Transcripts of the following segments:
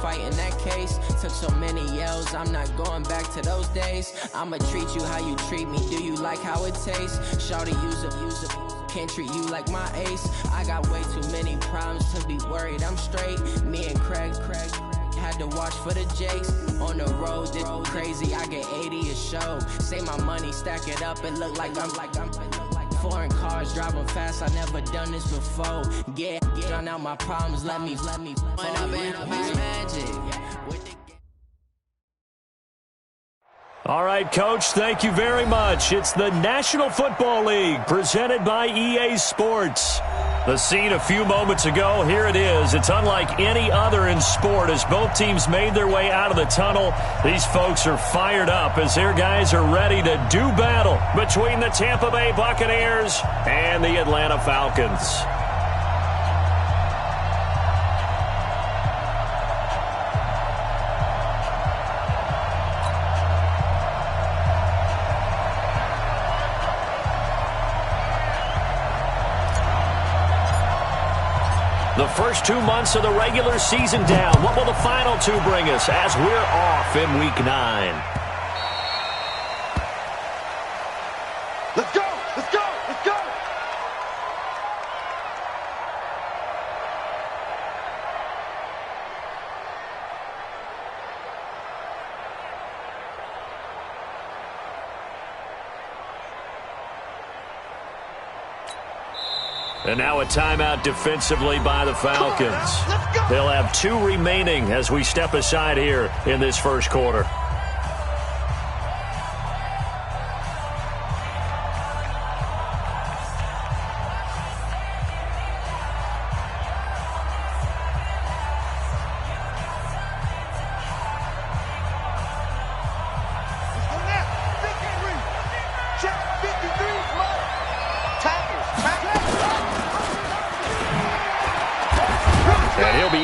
fight in that case. Took so many L's, I'm not going back to those days. I'ma treat you how you treat me, do you like how it tastes? Shawty, use it, can't treat you like my ace. I got way too many problems to be worried, I'm straight. Me and Craig had to watch for the Jakes. On the road, this crazy, I get 80 a show. Say my money, stack it up, it look like I'm foreign cars, driving fast, I never done this before. Yeah, drown out my problems, let me when I've been magic. All right, Coach, thank you very much. It's the National Football League presented by EA Sports. The scene a few moments ago, here it is. It's unlike any other in sport as both teams made their way out of the tunnel. These folks are fired up as their guys are ready to do battle between the Tampa Bay Buccaneers and the Atlanta Falcons. The first 2 months of the regular season down. What will the final two bring us as we're off in Week 9? Let's go! Let's go! Let's go! And now a timeout defensively by the Falcons. They'll have 2 remaining as we step aside here in this first quarter.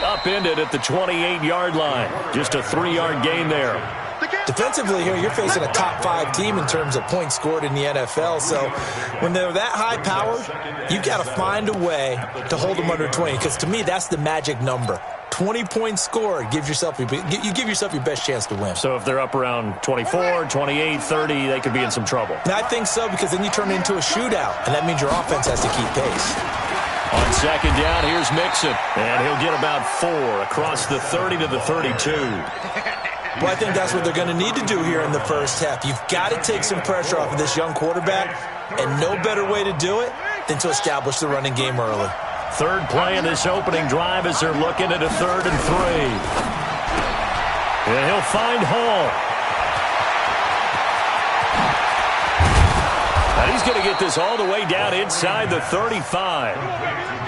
Upended at the 28-yard line. Just a 3-yard gain there. Defensively here, you're facing a top 5 team in terms of points scored in the NFL. So when they're that high powered, you got to find a way to hold them under 20. Because to me, that's the magic number. 20 points scored, you give yourself your best chance to win. So if they're up around 24, 28, 30, they could be in some trouble. And I think so, because then you turn it into a shootout, and that means your offense has to keep pace. On second down, here's Mixon, and he'll get about 4 across the 30 to the 32. Well, I think that's what they're going to need to do here in the first half. You've got to take some pressure off of this young quarterback, and no better way to do it than to establish the running game early. Third play in this opening drive as they're looking at a 3rd and 3. And he'll find Hall. And he's going to get this all the way down inside the 35.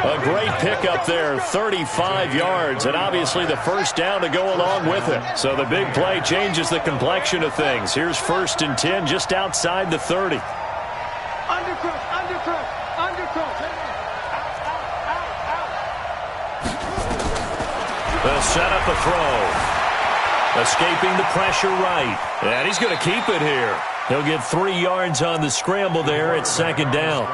A great pickup there, 35 yards, and obviously the first down to go along with it. So the big play changes the complexion of things. Here's 1st and 10 just outside the 30. Undercross. They'll set up a throw. Escaping the pressure right. And he's going to keep it here. He'll get 3 yards on the scramble there at 2nd down.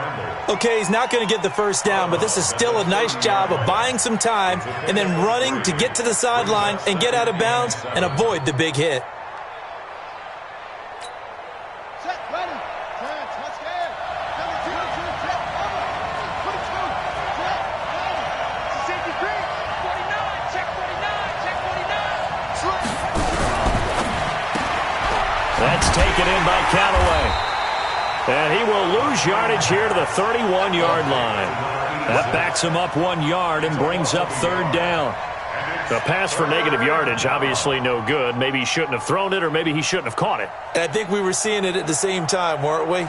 Okay, he's not going to get the first down, but this is still a nice job of buying some time and then running to get to the sideline and get out of bounds and avoid the big hit. That's taken in by Callaway. And he will lose yardage here to the 31-yard line. That backs him up 1 yard and brings up 3rd down. The pass for negative yardage, obviously no good. Maybe he shouldn't have thrown it, or maybe he shouldn't have caught it. And I think we were seeing it at the same time, weren't we?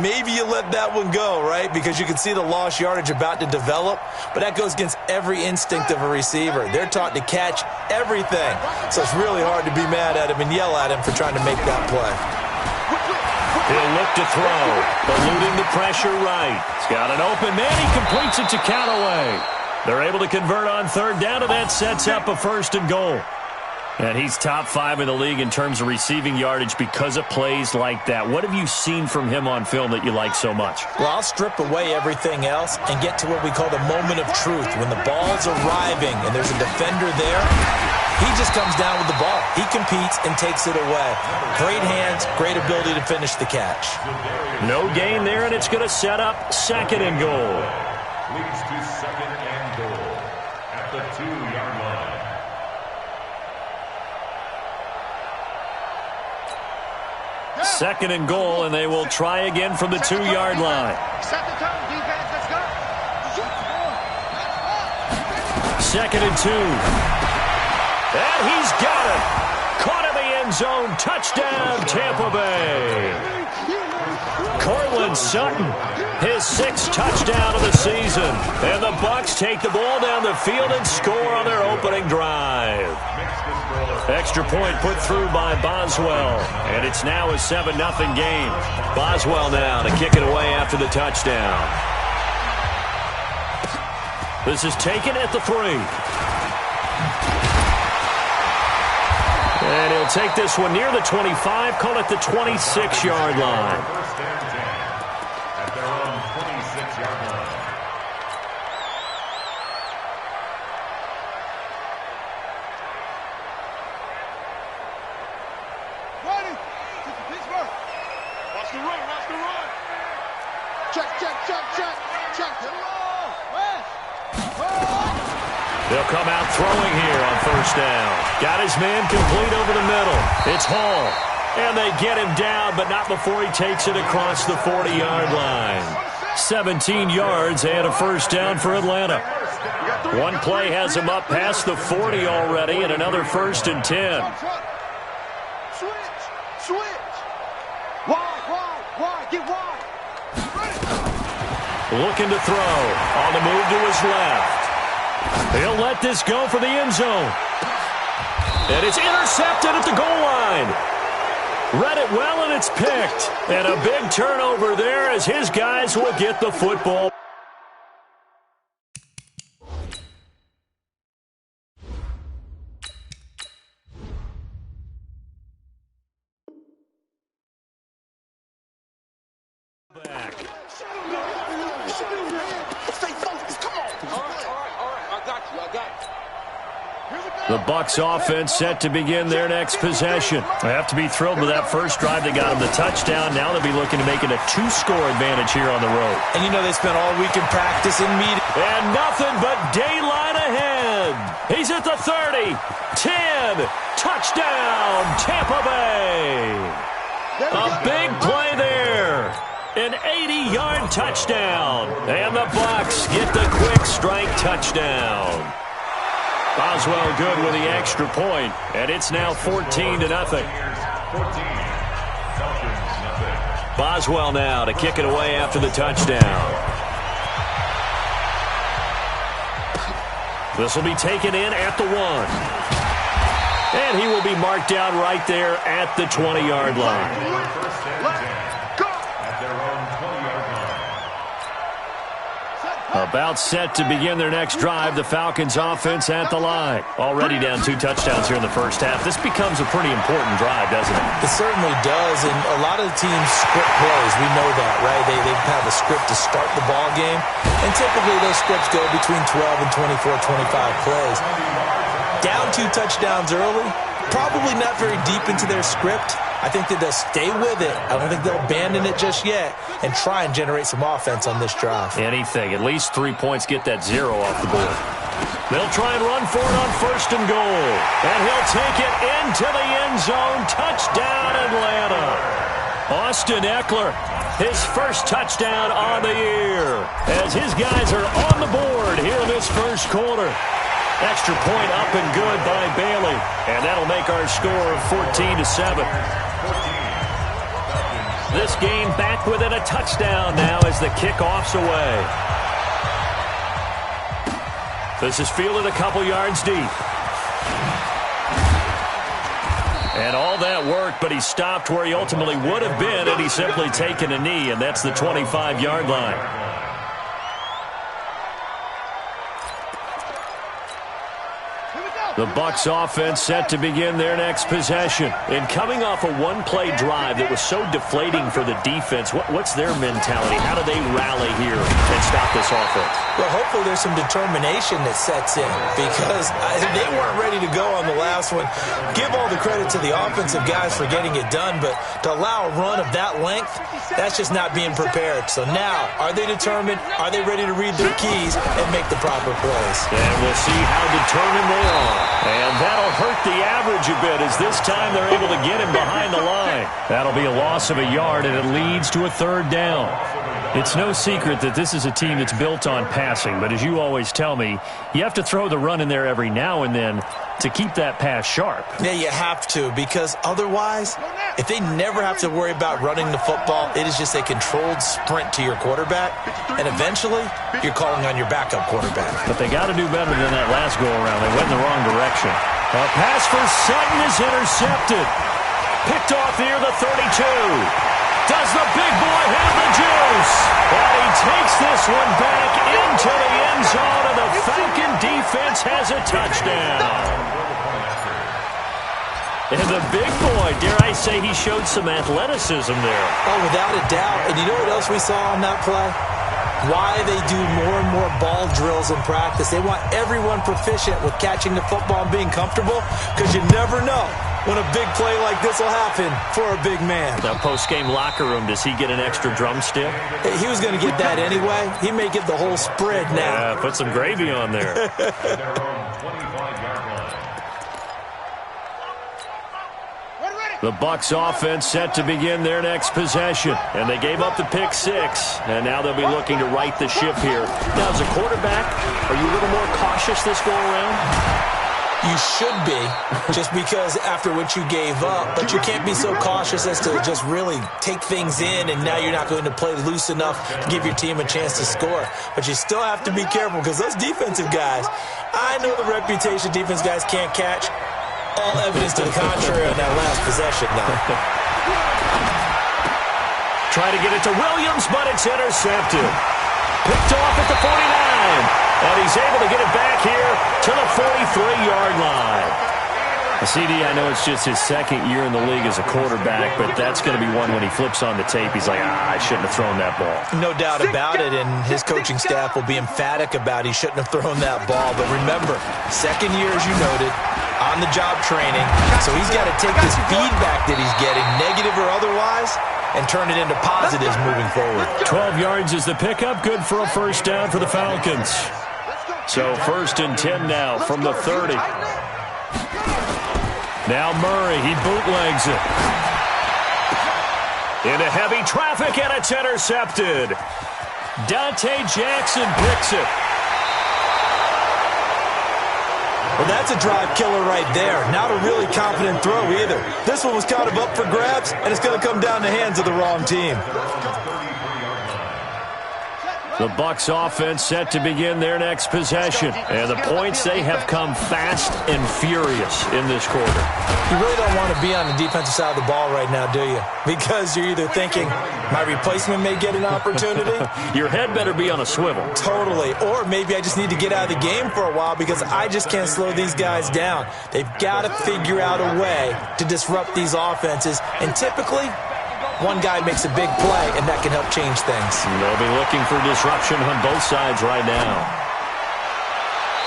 Maybe you let that one go, right? Because you can see the lost yardage about to develop. But that goes against every instinct of a receiver. They're taught to catch everything. So it's really hard to be mad at him and yell at him for trying to make that play. He'll look to throw, eluding the pressure right. He's got an open man. He completes it to Callaway. They're able to convert on 3rd down, and that sets up a 1st and goal. And he's top 5 in the league in terms of receiving yardage because of plays like that. What have you seen from him on film that you like so much? Well, I'll strip away everything else and get to what we call the moment of truth. When the ball's arriving and there's a defender there, He just comes down with the ball. He competes and takes it away. Great hands, great ability to finish the catch. No gain there, and it's going to set up second and goal. Leads to second and goal at the 2-yard line. Second and goal, and they will try again from the 2-yard line. Set the tone, defense. Let's go. Second and 2. And he's got it. Caught in the end zone. Touchdown, Tampa Bay. Cortland Sutton, his 6th touchdown of the season. And the Bucs take the ball down the field and score on their opening drive. Extra point put through by Boswell. And it's now a 7-0 game. Boswell now to kick it away after the touchdown. This is taken at the 3. And he'll take this one near the 25, call it the 26-yard line. First and 10 at their own 26-yard line. Ready. Pittsburgh. Watch the run. Watch the run. Check. They'll come out throwing here on first down. Got his man complete over the middle. It's Hall. And they get him down, but not before he takes it across the 40-yard line. 17 yards and a first down for Atlanta. One play has him up past the 40 already, and another first and 10. Switch. Wide. Get wide. Looking to throw. On the move to his left. He'll let this go for the end zone. And it's intercepted at the goal line. Read it well, and it's picked. And a big turnover there as his guys will get the football. Back. Stay focused. Come on. All right. I got you. The Bucs offense set to begin their next possession. They have to be thrilled with that first drive. They got him the touchdown. Now they'll be looking to make it a 2-score advantage here on the road. And you know they spent all week in practice and meeting. And nothing but daylight ahead. He's at the 30. 10. Touchdown, Tampa Bay. A big play there. An 80-yard touchdown. And the Bucs get the quick strike touchdown. Boswell good with the extra point, and it's now 14-0. Boswell now to kick it away after the touchdown. This will be taken in at the 1. And he will be marked down right there at the 20-yard line. About set to begin their next drive, the Falcons offense at the line. Already down 2 touchdowns here in the first half. This becomes a pretty important drive, doesn't it? It certainly does, and a lot of the teams script plays. We know that, right? They have a script to start the ball game, and typically those scripts go between 12 and 24, 25 plays. Down 2 touchdowns early, probably not very deep into their script. I think that they'll stay with it. I don't think they'll abandon it just yet and try and generate some offense on this drive. Anything. At least 3 points, get that 0 off the board. They'll try and run for it on first and goal. And he'll take it into the end zone. Touchdown, Atlanta. Austin Eckler, his first touchdown on the year. As his guys are on the board here in this first quarter. Extra point up and good by Bailey. And that'll make our score 14-7. This game back within a touchdown now as the kickoff's away. This is fielded a couple yards deep. And all that work, but he stopped where he ultimately would have been had he simply taken a knee, and that's the 25-yard line. The Bucs offense set to begin their next possession. And coming off a one-play drive that was so deflating for the defense, what's their mentality? How do they rally here and stop this offense? Well, hopefully there's some determination that sets in because they weren't ready to go on the last one. Give all the credit to the offensive guys for getting it done, but to allow a run of that length, that's just not being prepared. So now, are they determined? Are they ready to read their keys and make the proper plays? And we'll see how determined they are. And that'll hurt the average a bit as this time they're able to get him behind the line. That'll be a loss of a yard, and it leads to a third down. It's no secret that this is a team that's built on passing, but as you always tell me, you have to throw the run in there every now and then to keep that pass sharp. Yeah, you have to, because otherwise, if they never have to worry about running the football, it is just a controlled sprint to your quarterback, and eventually, you're calling on your backup quarterback. But they got to do better than that last go-around. They went in the wrong direction. A pass for Sutton is intercepted. Picked off near the 32. Does the big boy have the juice? And he takes this one back into the end zone, and the Falcon defense has a touchdown. And the big boy, dare I say, he showed some athleticism there. Oh, without a doubt. And you know what else we saw on that play? Why they do more and more ball drills in practice. They want everyone proficient with catching the football and being comfortable, because you never know when a big play like this will happen for a big man. Now, post-game locker room, does he get an extra drumstick? He was going to get that anyway. He may get the whole spread now. Yeah, put some gravy on there. The Bucs offense set to begin their next possession. And they gave up the pick six. And now they'll be looking to right the ship here. Now, as a quarterback, are you a little more cautious this go-around? You should be, just because after what you gave up, but you can't be so cautious as to just really take things in, and now you're not going to play loose enough to give your team a chance to score. But you still have to be careful, because those defensive guys, I know the reputation defense guys can't catch. All evidence to the contrary on that last possession now. Try to get it to Williams, but it's intercepted. Picked off at the 49. And he's able to get it back here to the 43-yard line. CD, I know it's just his second year in the league as a quarterback, but that's going to be one when he flips on the tape. He's like, I shouldn't have thrown that ball. No doubt about it, and his coaching staff will be emphatic about he shouldn't have thrown that ball. But remember, second year, as you noted, on-the-job training, so he's got to take this feedback that he's getting, negative or otherwise, and turn it into positives moving forward. 12 yards is the pickup, good for a first down for the Falcons. So 1st and 10 now from the 30. Now Murray, he bootlegs it. Into heavy traffic, and it's intercepted. Dante Jackson bricks it. Well, that's a drive killer right there. Not a really confident throw either. This one was kind of up for grabs, and it's going to come down the hands of the wrong team. The Bucs offense set to begin their next possession. And the points, they have come fast and furious in this quarter. You really don't want to be on the defensive side of the ball right now, do you? Because you're either thinking, my replacement may get an opportunity. Your head better be on a swivel. Totally. Or maybe I just need to get out of the game for a while because I just can't slow these guys down. They've got to figure out a way to disrupt these offenses. And typically, one guy makes a big play, and that can help change things. They'll be looking for disruption on both sides right now.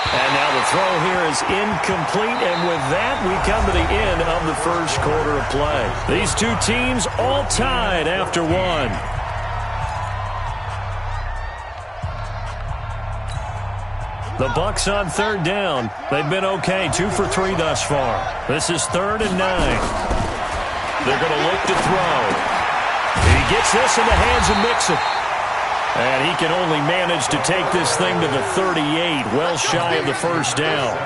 And now the throw here is incomplete, and with that, we come to the end of the first quarter of play. These two teams all tied after one. The Bucs on third down. They've been okay, 2 for 3 thus far. This is 3rd and 9. They're going to look to throw. He gets this in the hands of Mixon. And he can only manage to take this thing to the 38, well shy of the first down.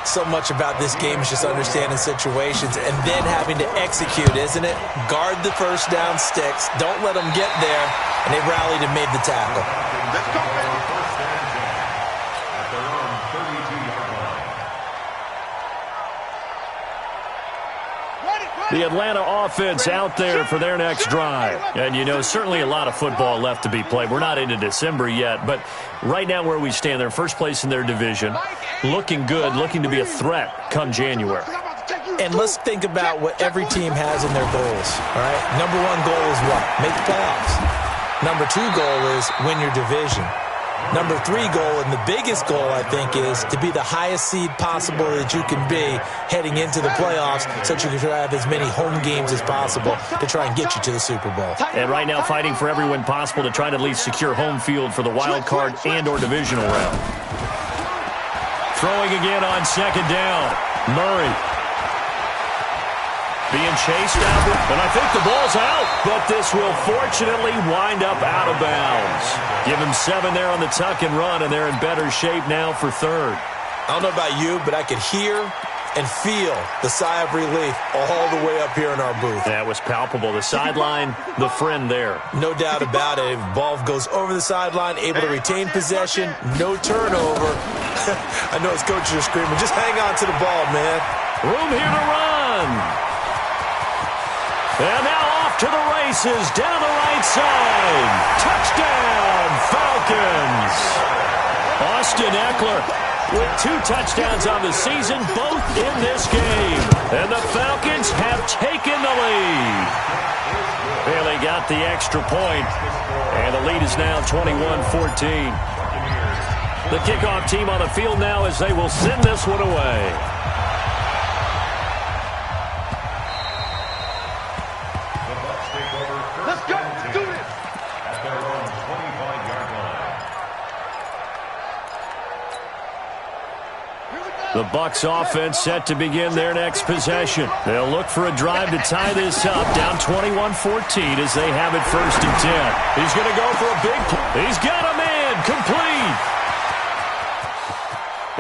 So much about this game is just understanding situations and then having to execute, isn't it? Guard the first down sticks. Don't let them get there. And they rallied and made the tackle. Let's go. Ready, The Atlanta offense out there for their next drive. And, you know, certainly a lot of football left to be played. We're not into December yet, but right now where we stand, they're first place in their division, looking good, looking to be a threat come January. And let's think about what every team has in their goals, all right? Number one goal is what? Make the playoffs. Number two goal is win your division. Number three goal, and the biggest goal, I think, is to be the highest seed possible that you can be heading into the playoffs so that you can have as many home games as possible to try and get you to the Super Bowl. And right now fighting for every win possible to try to at least secure home field for the wild card and or divisional round. Throwing again on second down. Murray. Being chased out, and I think the ball's out, but this will fortunately wind up out of bounds. Give him 7 there on the tuck and run, and they're in better shape now for third. I don't know about you, but I could hear and feel the sigh of relief all the way up here in our booth. That was palpable. The sideline, the friend there. No doubt about it. Ball goes over the sideline, able to retain possession, no turnover. I know his coaches are screaming, just hang on to the ball, man. Room here to run. And now off to the races, down the right side. Touchdown, Falcons. Austin Eckler with 2 touchdowns on the season, both in this game. And the Falcons have taken the lead. Bailey got the extra point, and the lead is now 21-14. The kickoff team on the field now as they will send this one away. The Bucs offense set to begin their next possession. They'll look for a drive to tie this up, down 21-14 as they have it 1st and 10. He's going to go for a big play. He's got a man, complete.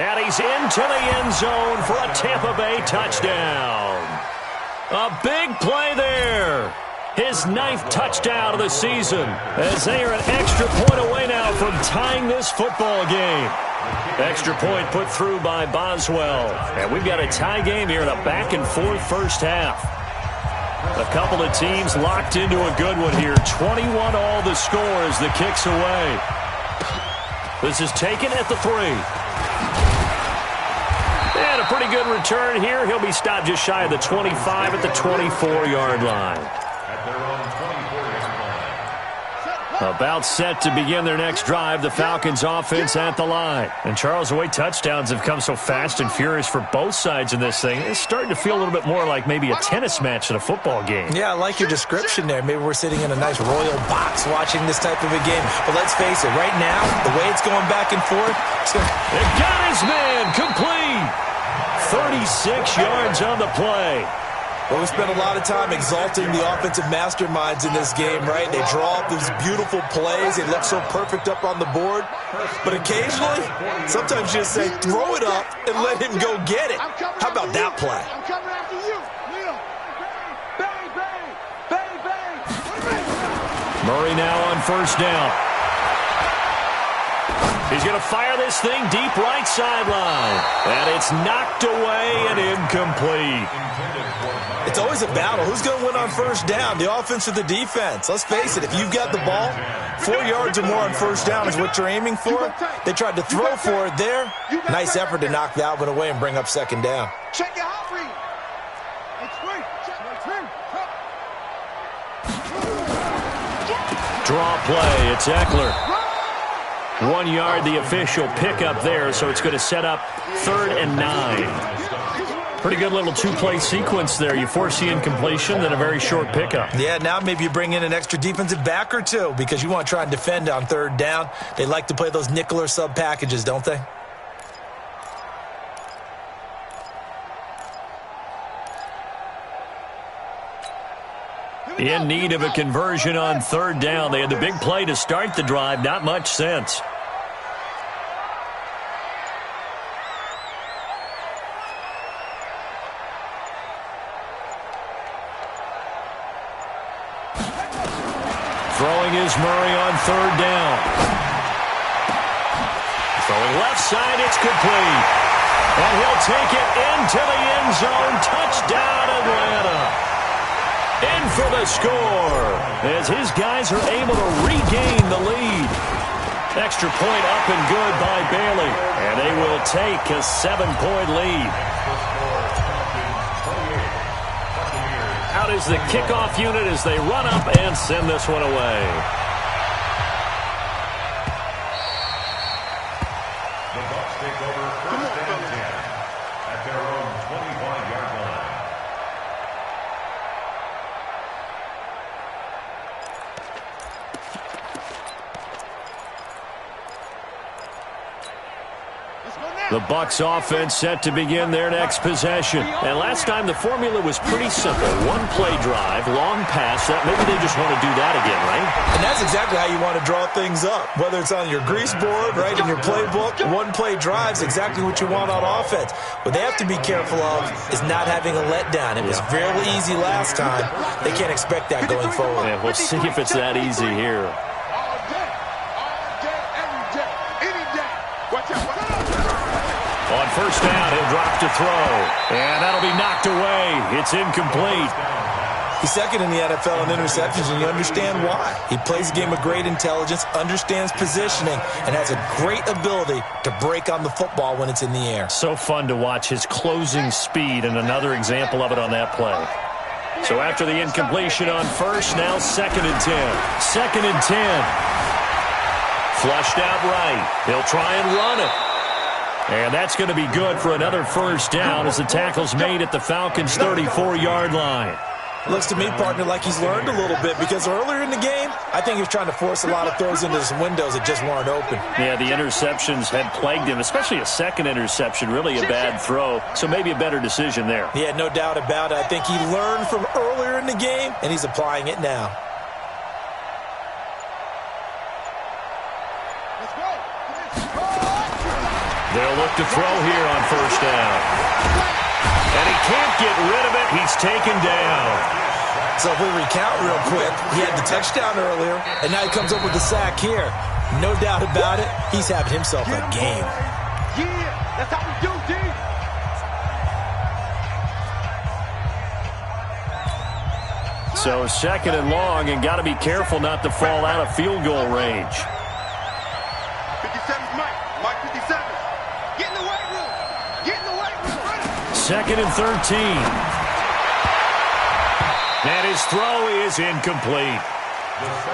And he's into the end zone for a Tampa Bay touchdown. A big play there. His 9th touchdown of the season as they are an extra point away now from tying this football game. Extra point put through by Boswell. And we've got a tie game here in a back-and-forth first half. A couple of teams locked into a good one here. 21-all the score as the kick's away. This is taken at the 3. And a pretty good return here. He'll be stopped just shy of the 25 at the 24-yard line. About set to begin their next drive, the Falcons offense at the line. And Charles, the way touchdowns have come so fast and furious for both sides in this thing, it's starting to feel a little bit more like maybe a tennis match in a football game. Yeah, I like your description there. Maybe we're sitting in a nice royal box watching this type of a game. But let's face it, right now, the way it's going back and forth, it got his man complete. 36 yards on the play. Well, we spent a lot of time exalting the offensive masterminds in this game, right? They draw up these beautiful plays. They look so perfect up on the board. But occasionally, sometimes you just say, throw it up and let him go get it. How about that play? I'm coming after you. Bang, bang, bang, bang. Murray now on 1st down. He's going to fire this thing deep right sideline. And it's knocked away and incomplete. It's always a battle. Who's going to win on 1st down, the offense or the defense? Let's face it, if you've got the ball, 4 yards or more on 1st down is what you're aiming for. They tried to throw for it there. Nice effort to knock that one away and bring up 2nd down. Check your hot read. It's free. Draw play. It's Eckler. 1 yard, the official pickup there, so it's going to set up 3rd and 9. Pretty good little 2-play sequence there. You force the incompletion, then a very short pickup. Yeah, now maybe you bring in an extra defensive back or two because you want to try and defend on 3rd down. They like to play those nickel or sub packages, don't they? In need of a conversion on 3rd down. They had the big play to start the drive. Not much sense. Throwing is Murray on 3rd down. Throwing left side, it's complete. And he'll take it into the end zone. Touchdown, Atlanta. for the score as his guys are able to regain the lead. Extra point up and good by Bailey, and they will take a 7-point lead. Out is the kickoff unit as they run up and send this one away. The Bucs take over first and 10 at their own 25-yard line. The Bucs offense set to begin their next possession. And last time the formula was pretty simple. One play drive, long pass. Maybe they just want to do that again, right? And that's exactly how you want to draw things up. Whether it's on your grease board, right, in your playbook, one play drive is exactly what you want on offense. What they have to be careful of is not having a letdown. It was fairly easy last time. They can't expect that going forward. Yeah, we'll see if it's that easy here. On first down, he'll drop to throw. And that'll be knocked away. It's incomplete. He's second in the NFL in interceptions, and you understand why. He plays a game of great intelligence, understands positioning, and has a great ability to break on the football when it's in the air. So fun to watch his closing speed, and another example of it on that play. So after the incompletion on first, now 2nd and 10. 2nd and 10. Flushed out right. He'll try and run it. And that's going to be good for another first down as the tackle's made at the Falcons' 34-yard line. Looks to me, partner, like he's learned a little bit because earlier in the game, I think he was trying to force a lot of throws into some windows that just weren't open. Yeah, the interceptions had plagued him, especially a second interception, really a bad throw. So maybe a better decision there. Yeah, no doubt about it. I think he learned from earlier in the game, and he's applying it now. They'll look to throw here on first down. And he can't get rid of it. He's taken down. So if we recount real quick, he had the touchdown earlier, and now he comes up with the sack here. No doubt about it, he's having himself a game. Yeah, that's how we do, D. So 2nd and long, and got to be careful not to fall out of field goal range. 57's Mike. Mike 57. Get in the weight room. Get in the weight room. 2nd and 13. And his throw is incomplete.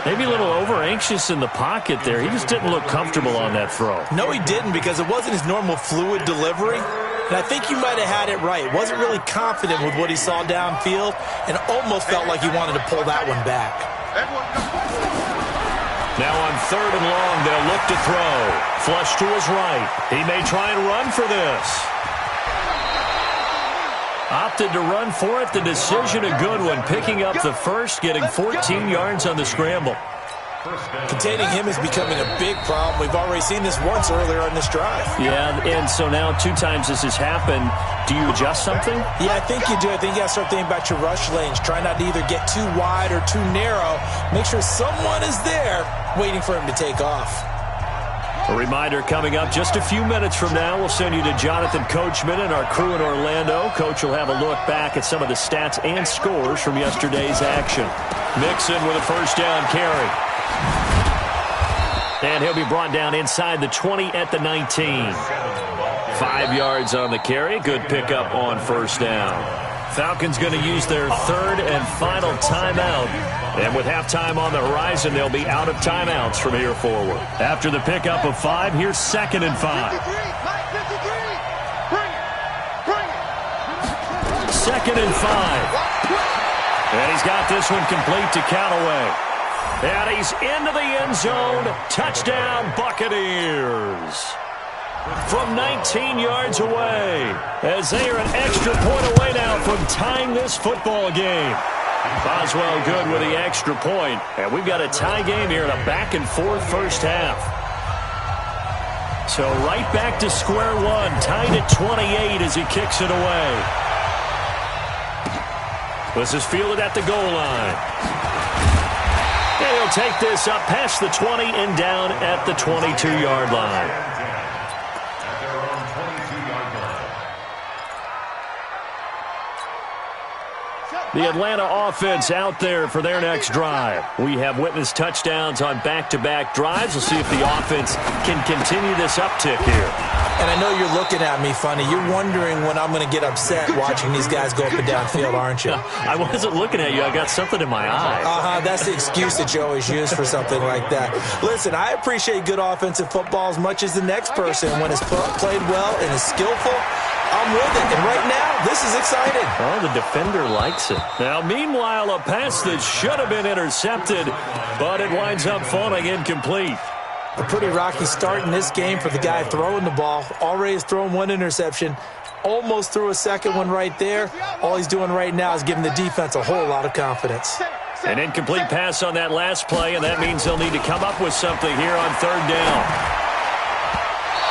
Maybe a little over-anxious in the pocket there. He just didn't look comfortable on that throw. No, he didn't, because it wasn't his normal fluid delivery. And I think you might have had it right. Wasn't really confident with what he saw downfield and almost felt like he wanted to pull that one back. Now on 3rd and long, they'll look to throw. Flush to his right. He may try and run for this. Opted to run for it. The decision a good one. Picking up the first, getting 14 yards on the scramble. Containing him is becoming a big problem. We've already seen this once earlier on this drive. Yeah, and so now 2 times this has happened. Do you adjust something? Yeah, I think you do. I think you got to start thinking about your rush lanes. Try not to either get too wide or too narrow. Make sure someone is there waiting for him to take off. A reminder coming up just a few minutes from now. We'll send you to Jonathan Coachman and our crew in Orlando. Coach will have a look back at some of the stats and scores from yesterday's action. Mixon with a first down carry. And he'll be brought down inside the 20 at the 19. 5 yards on the carry. Good pickup on first down. Falcons going to use their 3rd and final timeout. And with halftime on the horizon, they'll be out of timeouts from here forward. After the pickup of 5, here's 2nd and 5. 2nd and 5. And he's got this one complete to Callaway. And he's into the end zone. Touchdown, Buccaneers. From 19 yards away, as they are an extra point away now from tying this football game. Boswell good with the extra point, and we've got a tie game here in a back-and-forth first half. So right back to square one, tied at 28 as he kicks it away. This is fielded at the goal line. And he'll take this up past the 20 and down at the 22-yard line. The Atlanta offense out there for their next drive. We have witnessed touchdowns on back-to-back drives. We'll see if the offense can continue this uptick here. And I know you're looking at me funny. You're wondering when I'm going to get upset watching these guys go up and down field, aren't you? I wasn't looking at you. I got something in my eye. That's the excuse that you always use for something like that. Listen, I appreciate good offensive football as much as the next person. When it's played well and is skillful, I'm with it. And right now, this is exciting. Oh, the defender likes it. Now, meanwhile, a pass that should have been intercepted, but it winds up falling incomplete. A pretty rocky start in this game for the guy throwing the ball. Already has thrown one interception. Almost threw a second one right there. All he's doing right now is giving the defense a whole lot of confidence. An incomplete pass on that last play, and that means they'll need to come up with something here on third down.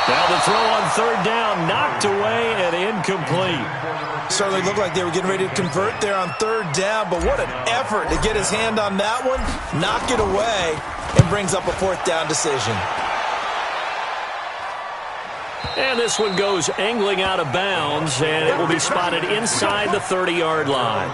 Now the throw on third down, knocked away and incomplete. Certainly looked like they were getting ready to convert there on third down, but what an effort to get his hand on that one, knock it away, and brings up a fourth down decision. And this one goes angling out of bounds, and it will be spotted inside the 30-yard line.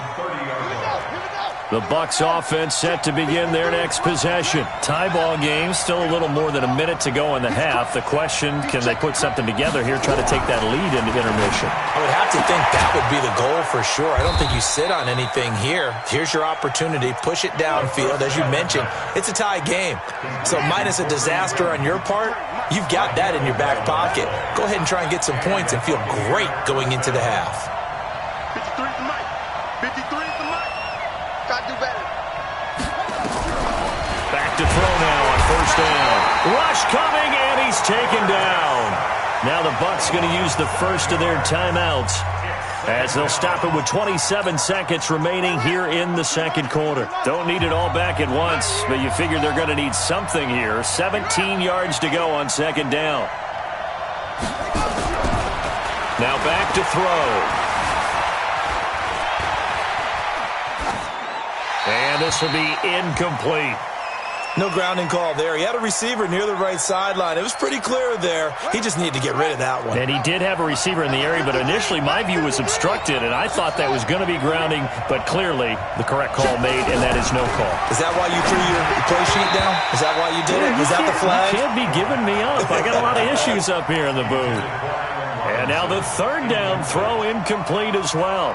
The Bucs offense set to begin their next possession. Tie ball game, still a little more than a minute to go in the half. The question, can they put something together here, try to take that lead into intermission? I would have to think that would be the goal for sure. I don't think you sit on anything here. Here's your opportunity. Push it downfield. As you mentioned, it's a tie game. So minus a disaster on your part, you've got that in your back pocket. Go ahead and try and get some points and feel great going into the half. 53 is the mic. 53 is the mic. Got to do better. Back to throw now on first down. Rush coming, and he's taken down. Now the Bucs going to use the first of their timeouts as they'll stop it with 27 seconds remaining here in the second quarter. Don't need it all back at once, but you figure they're going to need something here. 17 yards to go on second down. Now back to throw. And this will be incomplete. No grounding call there. He had a receiver near the right sideline. It was pretty clear there. He just needed to get rid of that one. And he did have a receiver in the area, but initially my view was obstructed, and I thought that was going to be grounding, but clearly the correct call made, and that is no call. Is that why you threw your play sheet down? Is that why you did it? Was that the flag? You can't be giving me up. I got a lot of issues up here in the booth. And now the third down throw incomplete as well.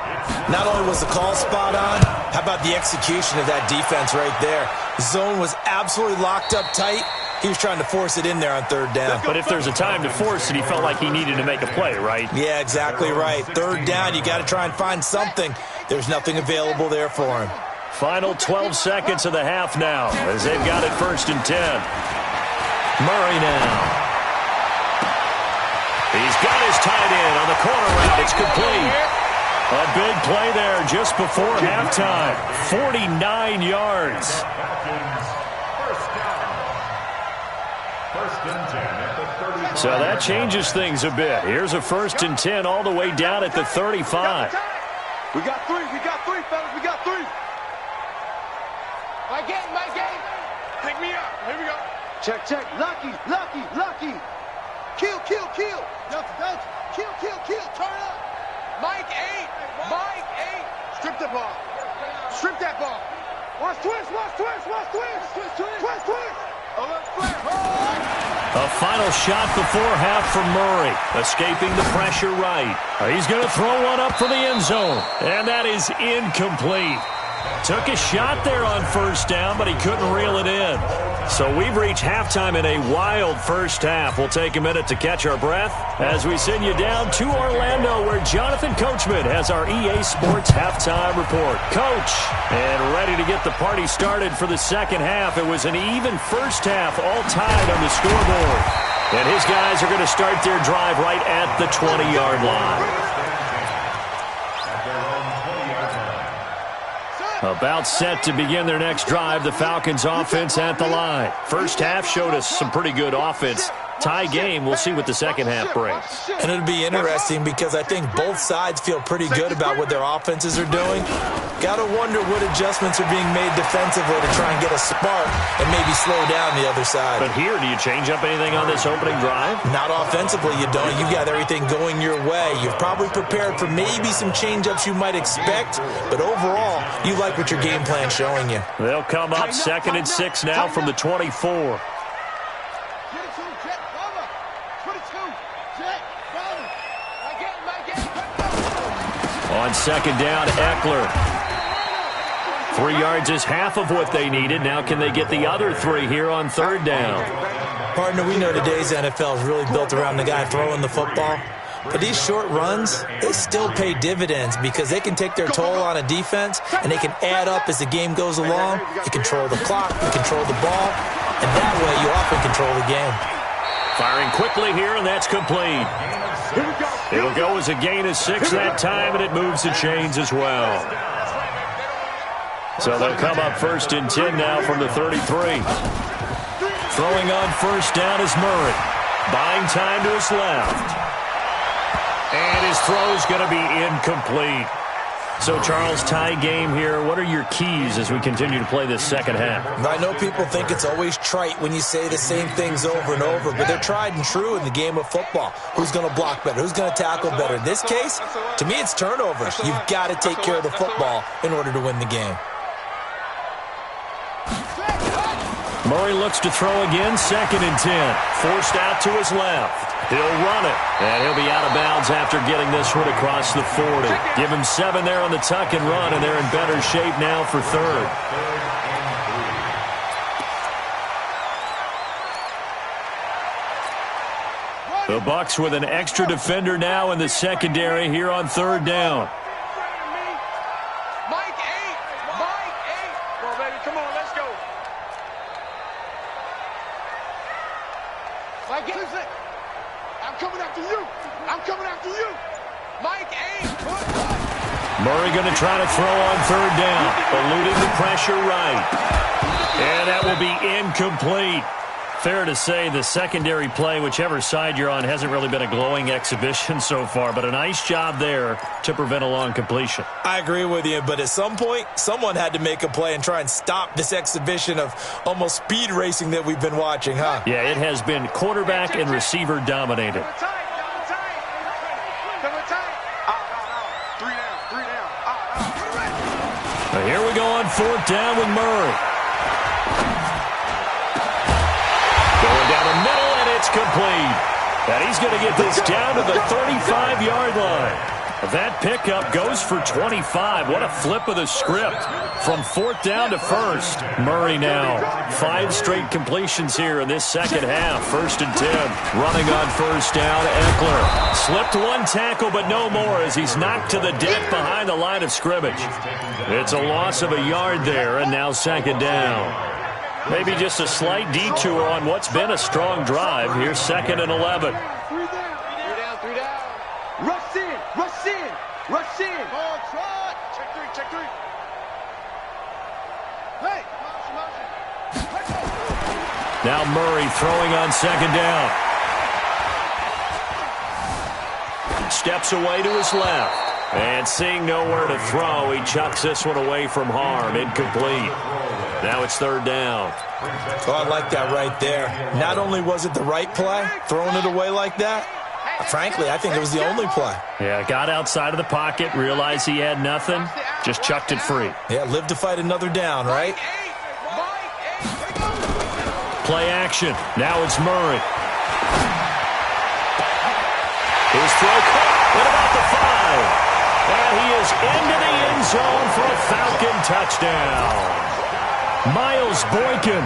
Not only was the call spot on, how about the execution of that defense right there? Zone was absolutely locked up tight. He was trying to force it in there on third down. But if there's a time to force it, he felt like he needed to make a play, right? Yeah, exactly right. Third down, you got to try and find something. There's nothing available there for him. Final 12 seconds of the half now as they've got it 1st and 10. Murray now. He's got his tight end on the corner route. It's complete. A big play there just before halftime. 49 yards. So that changes things a bit. Here's a 1st and 10 all the way down at the 35. We got three, fellas. We got three. My game. Pick me up. Here we go. Check. Lucky. Kill. Kill. Turn up. Mike 8. Strip the ball. Strip that ball. Watch twist. A final shot before half for Murray. Escaping the pressure right. He's going to throw one up for the end zone. And that is incomplete. Took a shot there on first down, but he couldn't reel it in. So we've reached halftime in a wild first half. We'll take a minute to catch our breath as we send you down to Orlando, where Jonathan Coachman has our EA Sports halftime report. Coach, and ready to get the party started for the second half. It was an even first half, all tied on the scoreboard. And his guys are going to start their drive right at the 20-yard line. About set to begin their next drive, the Falcons offense at the line. First half showed us some pretty good offense. Tie game. We'll see what the second half brings. And it'll be interesting because I think both sides feel pretty good about what their offenses are doing. Got to wonder what adjustments are being made defensively to try and get a spark and maybe slow down the other side. But here, do you change up anything on this opening drive? Not offensively, you don't. You've got everything going your way. You've probably prepared for maybe some change-ups you might expect, but overall, you like what your game plan's showing you. They'll come up 2nd and 6 now from the 24. On 2nd down, Eckler. 3 yards is half of what they needed. Now can they get the other 3 here on 3rd down? Partner, we know today's NFL is really built around the guy throwing the football. But these short runs, they still pay dividends because they can take their toll on a defense and they can add up as the game goes along. You control the clock, you control the ball, and that way you often control the game. Firing quickly here, and that's complete. It'll go as a gain of 6 that time, and it moves the chains as well. So they'll come up 1st and 10 now from the 33. Throwing on 1st down is Murray. Buying time to his left. And his throw's going to be incomplete. So, Charles, tie game here. What are your keys as we continue to play this second half? I know people think it's always trite when you say the same things over and over, but they're tried and true in the game of football. Who's going to block better? Who's going to tackle better? In this case, to me, it's turnovers. You've got to take care of the football in order to win the game. Murray looks to throw again, 2nd and 10. Forced out to his left. He'll run it, and he'll be out of bounds after getting this one across the 40. Give him 7 there on the tuck and run, and they're in better shape now for 3rd. The Bucs with an extra defender now in the secondary here on 3rd down. Mike 8. Come on, baby. Come on, let's go. Mike 8. I'm coming after you. I'm coming after you. Mike 8. Murray going to try to throw on 3rd down, eluding the pressure right. And that will be incomplete. Fair to say the secondary play, whichever side you're on, hasn't really been a glowing exhibition so far, but a nice job there to prevent a long completion. I agree with you, but at some point, someone had to make a play and try and stop this exhibition of almost speed racing that we've been watching, huh? Yeah, it has been quarterback and receiver dominated. Now here we go on 4th down with Murray. Going down the middle, and it's complete. And he's going to get this down to the 35-yard line. That pickup goes for 25. What a flip of the script from 4th down to 1st. Murray now 5 straight completions here in this second half. 1st and 10. Running on 1st down, Eckler. Slipped 1 tackle, but no more as he's knocked to the deck behind the line of scrimmage. It's a loss of a yard there, and now 2nd down. Maybe just a slight detour on what's been a strong drive. Here's 2nd and 11. 3 down. Rush in. Rush in. Ball trot. Check 3. Hey. Now Murray throwing on 2nd down. Steps away to his left. And seeing nowhere to throw, he chucks this one away from harm. Incomplete. Now it's 3rd down. Oh, I like that right there. Not only was it the right play, throwing it away like that, frankly, I think it was the only play. Yeah, got outside of the pocket, realized he had nothing, just chucked it free. Yeah, live to fight another down, right? Play action. Now it's Murray. His throw caught at about the 5. And he is into the end zone for a Falcon touchdown. Miles Boykin,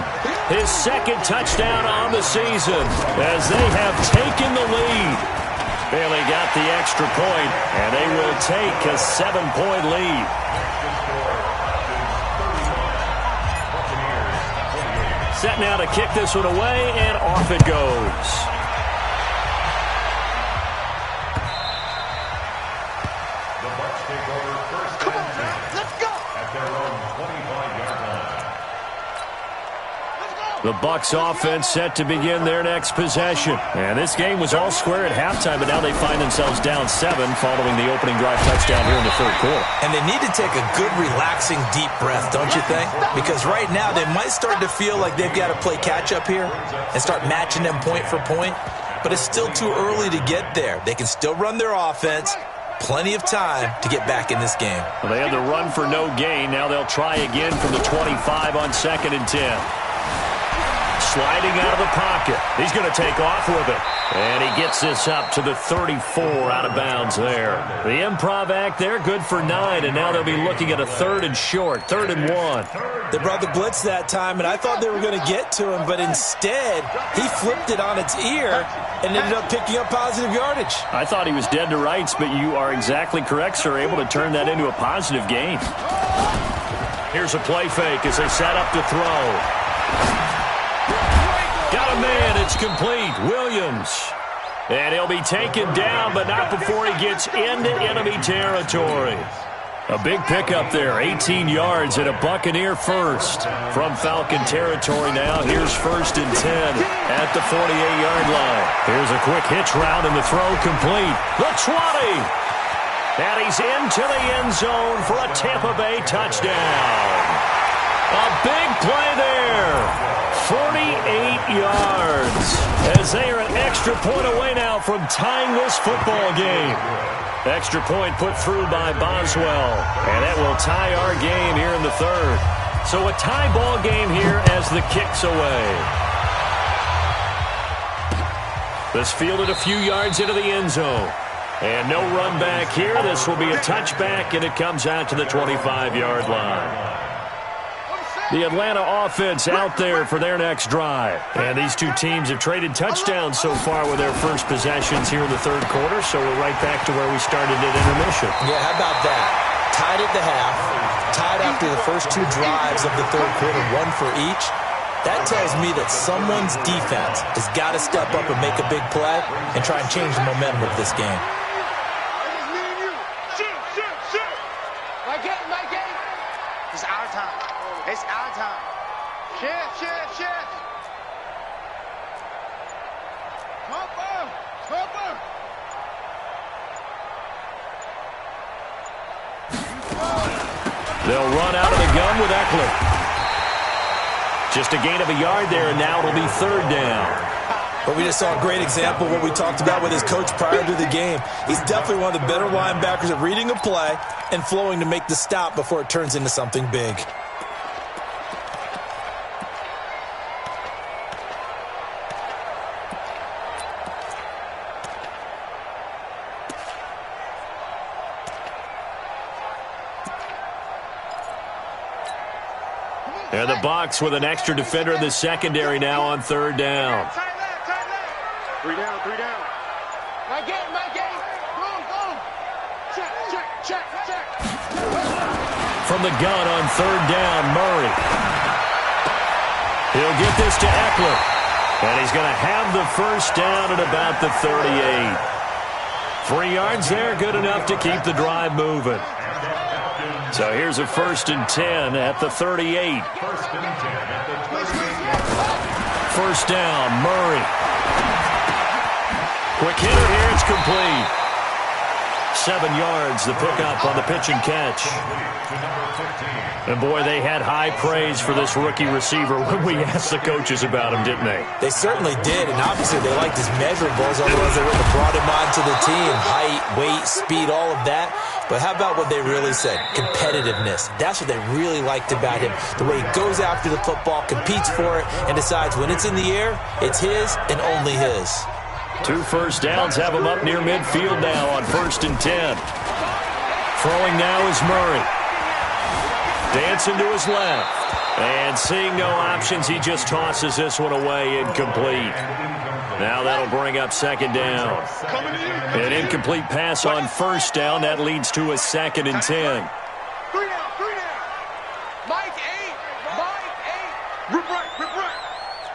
his 2nd touchdown on the season as they have taken the lead. Bailey got the extra point, and they will take a 7-point lead. Set now to kick this one away, and off it goes. The Bucs take over 1st and 10 at their own 25-yard line. The Bucs offense set to begin their next possession. And this game was all square at halftime, but now they find themselves down 7 following the opening drive touchdown here in the third quarter. And they need to take a good, relaxing, deep breath, don't you think? Because right now they might start to feel like they've got to play catch-up here and start matching them point for point. But it's still too early to get there. They can still run their offense. Plenty of time to get back in this game. Well, they had the run for no gain. Now they'll try again from the 25 on 2nd and 10. Sliding out of the pocket. He's going to take off with it. And he gets this up to the 34 out of bounds there. The improv act there, good for 9. And now they'll be looking at a 3rd and short, 3rd and 1. They brought the blitz that time, and I thought they were going to get to him. But instead, he flipped it on its ear and ended up picking up positive yardage. I thought he was dead to rights, but you are exactly correct, sir. Able to turn that into a positive gain. Here's a play fake as they set up to throw. Got a man, it's complete. Williams. And he'll be taken down, but not before he gets into enemy territory. A big pickup there, 18 yards and a Buccaneer first. From Falcon territory now, here's 1st and 10 at the 48-yard line. Here's a quick hitch route and the throw complete. The 20. And he's into the end zone for a Tampa Bay touchdown. A big play there. 48 yards as they are an extra point away now from tying this football game. Extra point put through by Boswell, and that will tie our game here in the 3rd. So a tie ball game here as the kick's away. This fielded a few yards into the end zone. And no run back here. This will be a touchback, and it comes out to the 25-yard line. The Atlanta offense out there for their next drive. And these two teams have traded touchdowns so far with their first possessions here in the 3rd quarter, so we're right back to where we started at intermission. Yeah, how about that? Tied at the half, tied after the first 2 drives of the 3rd quarter, 1 for each. That tells me that someone's defense has got to step up and make a big play and try and change the momentum of this game. It's our time. It's our time. Shift. Cover. They'll run out of the gun with Eckler. Just a gain of a yard there, and now it'll be 3rd down. But we just saw a great example of what we talked about with his coach prior to the game. He's definitely one of the better linebackers at reading a play and flowing to make the stop before it turns into something big. And the Bucs with an extra defender in the secondary now on 3rd down. 3 down. My game. Boom. Check. From the gun on 3rd down, Murray. He'll get this to Eckler. And he's going to have the first down at about the 38. 3 yards there, good enough to keep the drive moving. So here's a 1st and 10 at the 38. 1st down, Murray. Quick hitter here, it's complete. 7 yards, the pickup on the pitch and catch. And boy, they had high praise for this rookie receiver when we asked the coaches about him, didn't they? They certainly did, and obviously they liked his measurables, otherwise they wouldn't have brought him onto the team. Height, weight, speed, all of that. But how about what they really said? Competitiveness. That's what they really liked about him. The way he goes after the football, competes for it, and decides when it's in the air, it's his and only his. 2 first downs have him up near midfield now on 1st and 10. Throwing now is Murray. Dancing to his left. And seeing no options, he just tosses this one away incomplete. Now that'll bring up 2nd down. An incomplete pass on 1st down. That leads to a 2nd and 10. 3 down. Mike 8. Rip right.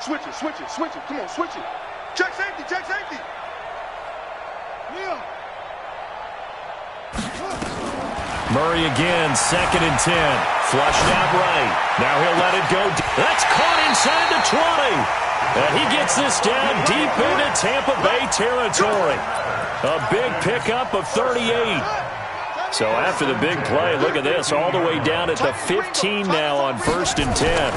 Switch it. Come on, switch it. Check safety. Yeah. Murray again, 2nd and 10. Flushed out right. Now he'll let it go. That's caught inside the 20. And he gets this down deep into Tampa Bay territory. A big pickup of 38. So after the big play, look at this, all the way down at the 15 now on 1st and 10.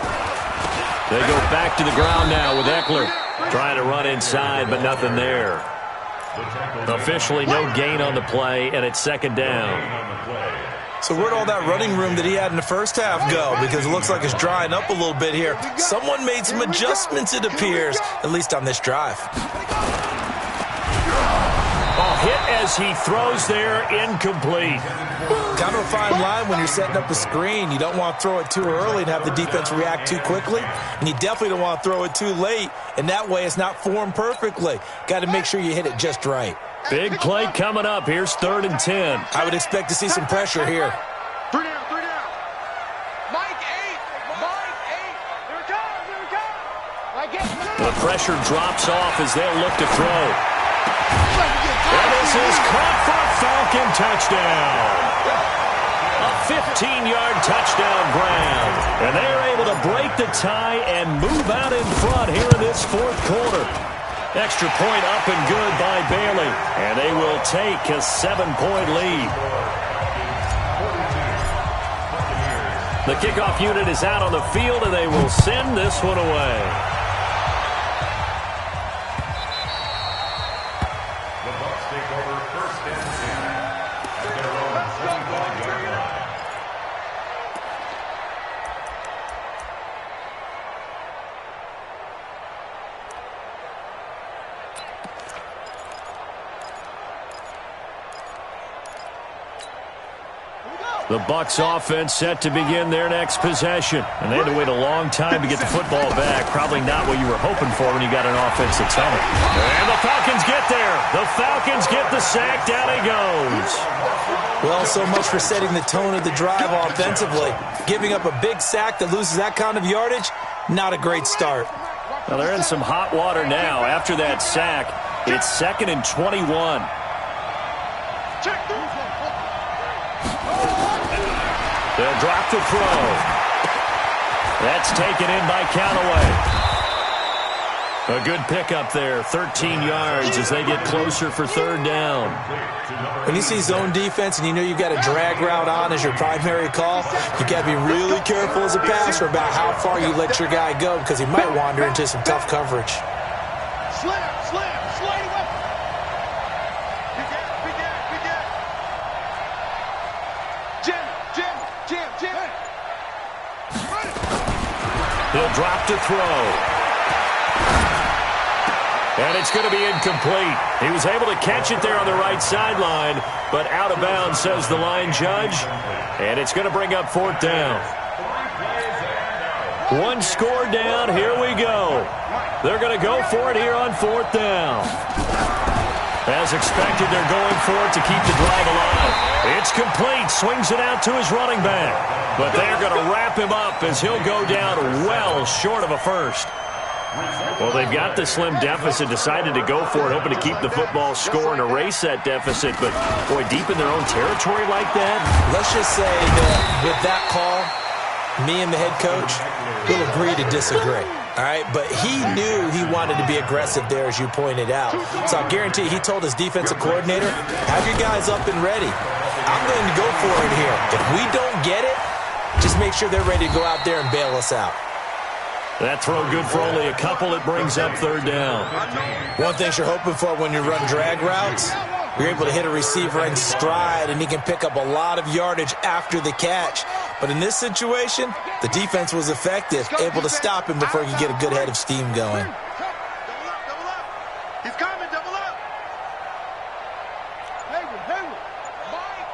They go back to the ground now with Eckler. Trying to run inside, but nothing there. Officially no gain on the play, and it's 2nd down. So where'd all that running room that he had in the first half go? Because it looks like it's drying up a little bit here. Someone made some adjustments, it appears, at least on this drive. Hit as he throws there, incomplete. Kind of a fine line when you're setting up a screen. You don't want to throw it too early and have the defense react too quickly. And you definitely don't want to throw it too late. And that way it's not formed perfectly. Got to make sure you hit it just right. Big play coming up. Here's 3rd and 10. I would expect to see some pressure here. 3 down. Mike 8. Here it comes. The pressure drops off as they'll look to throw. And this is caught for a Falcon touchdown. A 15-yard touchdown grab. And they're able to break the tie and move out in front here in this 4th quarter. Extra point up and good by Bailey. And they will take a 7-point lead. The kickoff unit is out on the field, and they will send this one away. The Bucs offense set to begin their next possession. And they had to wait a long time to get the football back. Probably not what you were hoping for when you got an offensive tunnel. And the Falcons get there. The Falcons get the sack. Down he goes. Well, so much for setting the tone of the drive offensively. Giving up a big sack that loses that kind of yardage, not a great start. Well, they're in some hot water now. After that sack, it's 2nd and 21. They'll drop the throw. That's taken in by Callaway. A good pickup there, 13 yards as they get closer for 3rd down. When you see zone defense and you know you've got a drag route on as your primary call, you got to be really careful as a passer about how far you let your guy go because he might wander into some tough coverage. Slide away. Jim. He'll drop to throw. And it's going to be incomplete. He was able to catch it there on the right sideline, but out of bounds, says the line judge. And it's going to bring up 4th down. 1 score down. Here we go. They're going to go for it here on 4th down. As expected, they're going for it to keep the drive alive. It's complete. Swings it out to his running back. But they're going to wrap him up as he'll go down well short of a first. Well, they've got the slim deficit, decided to go for it, hoping to keep the football score and erase that deficit. But, boy, deep in their own territory like that. Let's just say that with that call, me and the head coach will agree to disagree. All right, but he knew he wanted to be aggressive there, as you pointed out. So I guarantee he told his defensive coordinator, have your guys up and ready. I'm going to go for it here. If we don't get it, just make sure they're ready to go out there and bail us out. That throw good for only a couple. It brings up 3rd down. One thing you're hoping for when you run drag routes, you're able to hit a receiver in stride, and he can pick up a lot of yardage after the catch. But in this situation, the defense was effective, able to stop him before he could get a good head of steam going. Double up. He's coming, double up. Hayward. Mike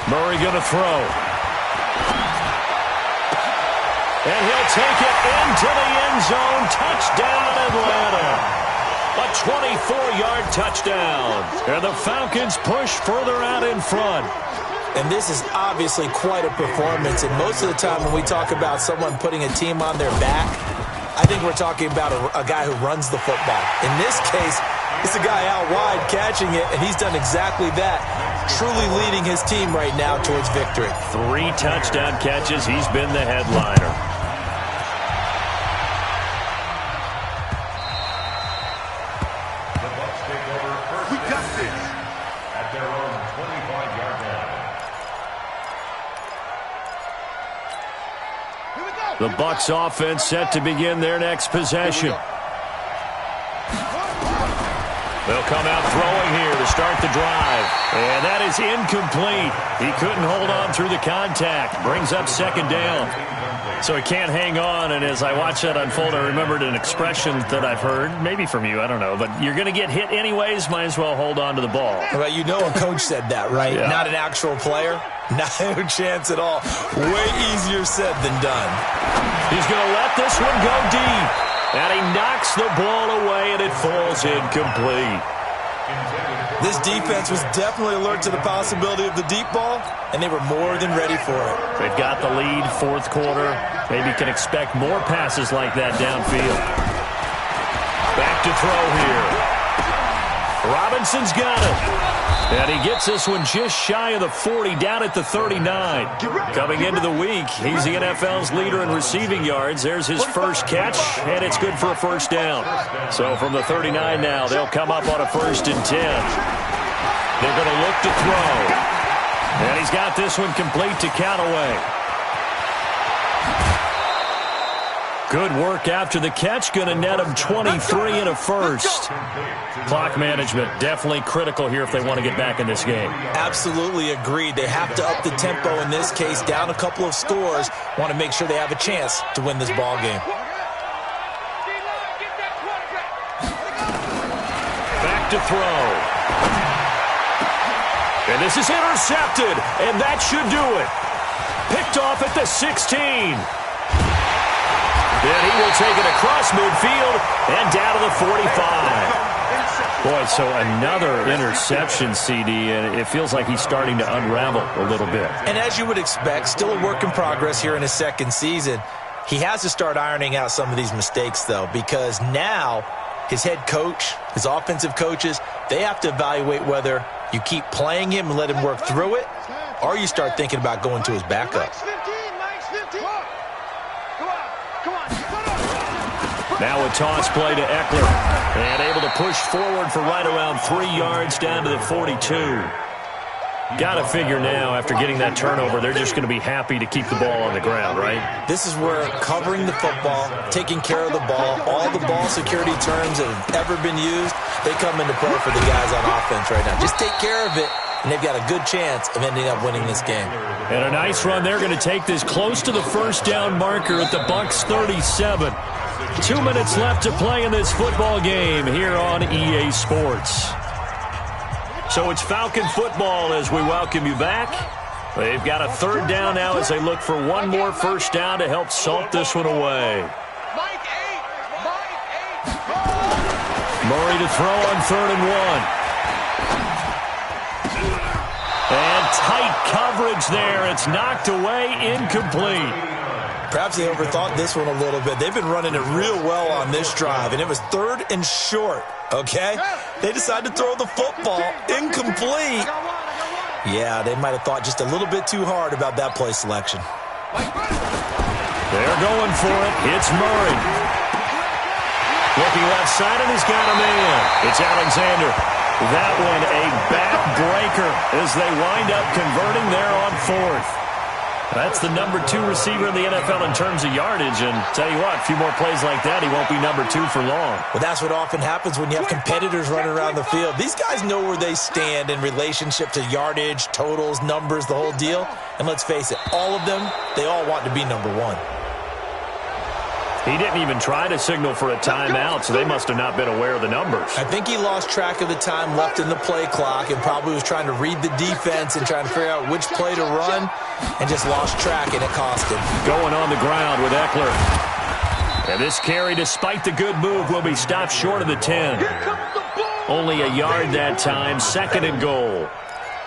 8. Murray going to throw. And he'll take it into the end zone. Touchdown, Atlanta. A 24-yard touchdown. And the Falcons push further out in front. And this is obviously quite a performance. And most of the time when we talk about someone putting a team on their back, I think we're talking about a guy who runs the football. In this case, it's a guy out wide catching it, and he's done exactly that. truly leading his team right now towards victory. 3 touchdown catches. He's been the headliner. The Bucs take over first. We got this. At their own 25-yard line. Here we go. The Bucs offense set to begin their next possession. They'll come out throwing here to start the drive. And that is incomplete. He couldn't hold on through the contact. Brings up second down. So he can't hang on. And as I watch that unfold, I remembered an expression that I've heard, maybe from you, I don't know. But you're going to get hit anyways, might as well hold on to the ball. Well, you know a coach said that, right? Yeah. Not an actual player. No chance at all. Way easier said than done. He's going to let this one go deep. And he knocks the ball away, and it falls incomplete. This defense was definitely alert to the possibility of the deep ball, and they were more than ready for it. They've got the lead, fourth quarter. Maybe can expect more passes like that downfield. Back to throw here. Robinson's got it. And he gets this one just shy of the 40, down at the 39. Coming into the week, he's the NFL's leader in receiving yards. There's his first catch, and it's good for a first down. So from the 39 now, they'll come up on a 1st and 10. They're going to look to throw. And he's got this one complete to Callaway. Good work after the catch. Going to net him 23 and a first. Clock management definitely critical here if they want to get back in this game. Absolutely agreed. They have to up the tempo in this case, down a couple of scores. Want to make sure they have a chance to win this ball game. Back to throw. And this is intercepted, and that should do it. Picked off at the 16. Then he will take it across midfield and down to the 45. Boy, so another interception, CD, and it feels like he's starting to unravel a little bit. And as you would expect, still a work in progress here in his second season. He has to start ironing out some of these mistakes, though, because now his head coach, his offensive coaches, they have to evaluate whether you keep playing him and let him work through it, or you start thinking about going to his backup. Now a toss play to Eckler. And able to push forward for right around 3 yards down to the 42. Got to figure now, after getting that turnover, they're just going to be happy to keep the ball on the ground, right? This is where covering the football, taking care of the ball, all the ball security terms that have ever been used, they come into play for the guys on offense right now. Just take care of it, and they've got a good chance of ending up winning this game. And a nice run. They're going to take this close to the first down marker at the Bucs 37. 2 minutes left to play in this football game here on EA Sports. So it's Falcon football as we welcome you back. They've got a 3rd down now as they look for one more first down to help salt this one away. Murray to throw on 3rd and 1. And tight coverage there. It's knocked away, incomplete. Perhaps they overthought this one a little bit. They've been running it real well on this drive, and it was 3rd and short, okay? They decided to throw the football incomplete. Yeah, they might have thought just a little bit too hard about that play selection. They're going for it. It's Murray. Looking left side, and he's got a man. It's Alexander. That one a backbreaker as they wind up converting there on 4th. That's the number 2 receiver in the NFL in terms of yardage, and tell you what, a few more plays like that, he won't be number 2 for long. Well, that's what often happens when you have competitors running around the field. These guys know where they stand in relationship to yardage, totals, numbers, the whole deal. And let's face it, all of them, they all want to be number 1. He didn't even try to signal for a timeout, so they must have not been aware of the numbers. I think he lost track of the time left in the play clock and probably was trying to read the defense and trying to figure out which play to run and just lost track, and it cost him. Going on the ground with Eckler. And this carry, despite the good move, will be stopped short of the 10. Only a yard that time, 2nd and goal.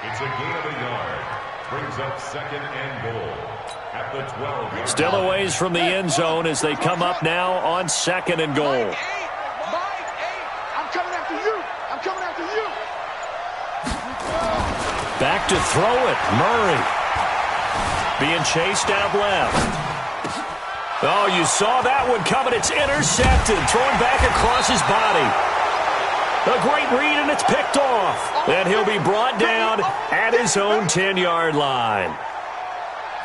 It's a gain of a yard. Brings up 2nd and goal. At the 12-yard Still a ways from the end zone as they come up now on 2nd and goal. I'm coming after you. I'm coming after you. Back to throw it. Murray. Being chased out left. Oh, you saw that one coming. It's intercepted. Thrown back across his body. A great read, and it's picked off. And he'll be brought down at his own 10-yard line.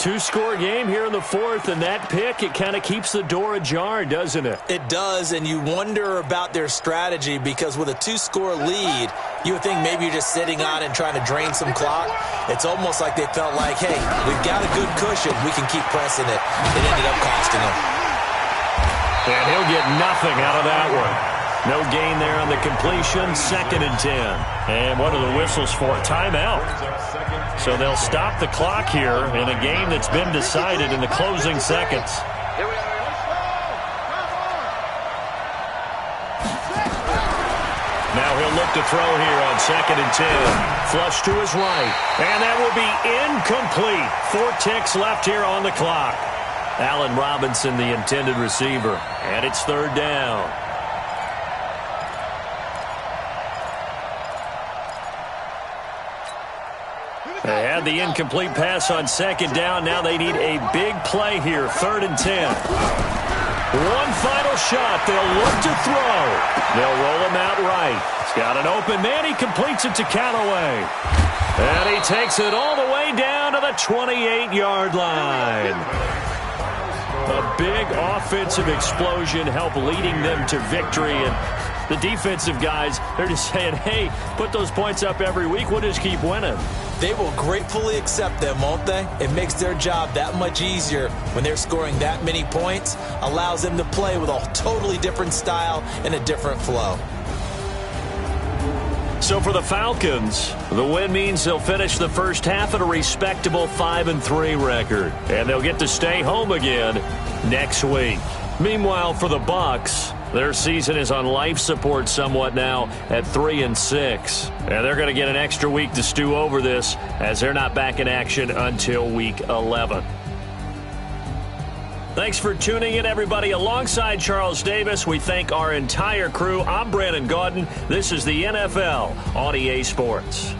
Two-score game here in the fourth, and that pick, it kind of keeps the door ajar, doesn't it? It does, and you wonder about their strategy because with a two-score lead, you would think maybe you're just sitting on and trying to drain some clock. It's almost like they felt like, hey, we've got a good cushion. We can keep pressing it. It ended up costing them. And he'll get nothing out of that one. No gain there on the completion. 2nd and 10. And what are the whistles for? Timeout. So they'll stop the clock here in a game that's been decided in the closing seconds. Now he'll look to throw here on 2nd and 10. Flush to his right. And that will be incomplete. 4 ticks left here on the clock. Allen Robinson, the intended receiver. And it's 3rd down. They had the incomplete pass on 2nd down. Now they need a big play here. 3rd and 10. One final shot. They'll look to throw. They'll roll him out right. He's got an open man. He completes it to Callaway. And he takes it all the way down to the 28-yard line. A big offensive explosion helped leading them to victory. And the defensive guys, they're just saying, hey, put those points up every week. We'll just keep winning. They will gratefully accept them, won't they? It makes their job that much easier when they're scoring that many points. Allows them to play with a totally different style and a different flow. So for the Falcons, the win means they'll finish the first half at a respectable 5-3 record. And they'll get to stay home again next week. Meanwhile, for the Bucs, their season is on life support somewhat now at 3-6. And they're going to get an extra week to stew over this as they're not back in action until week 11. Thanks for tuning in, everybody. Alongside Charles Davis, we thank our entire crew. I'm Brandon Gaudin. This is the NFL on EA Sports.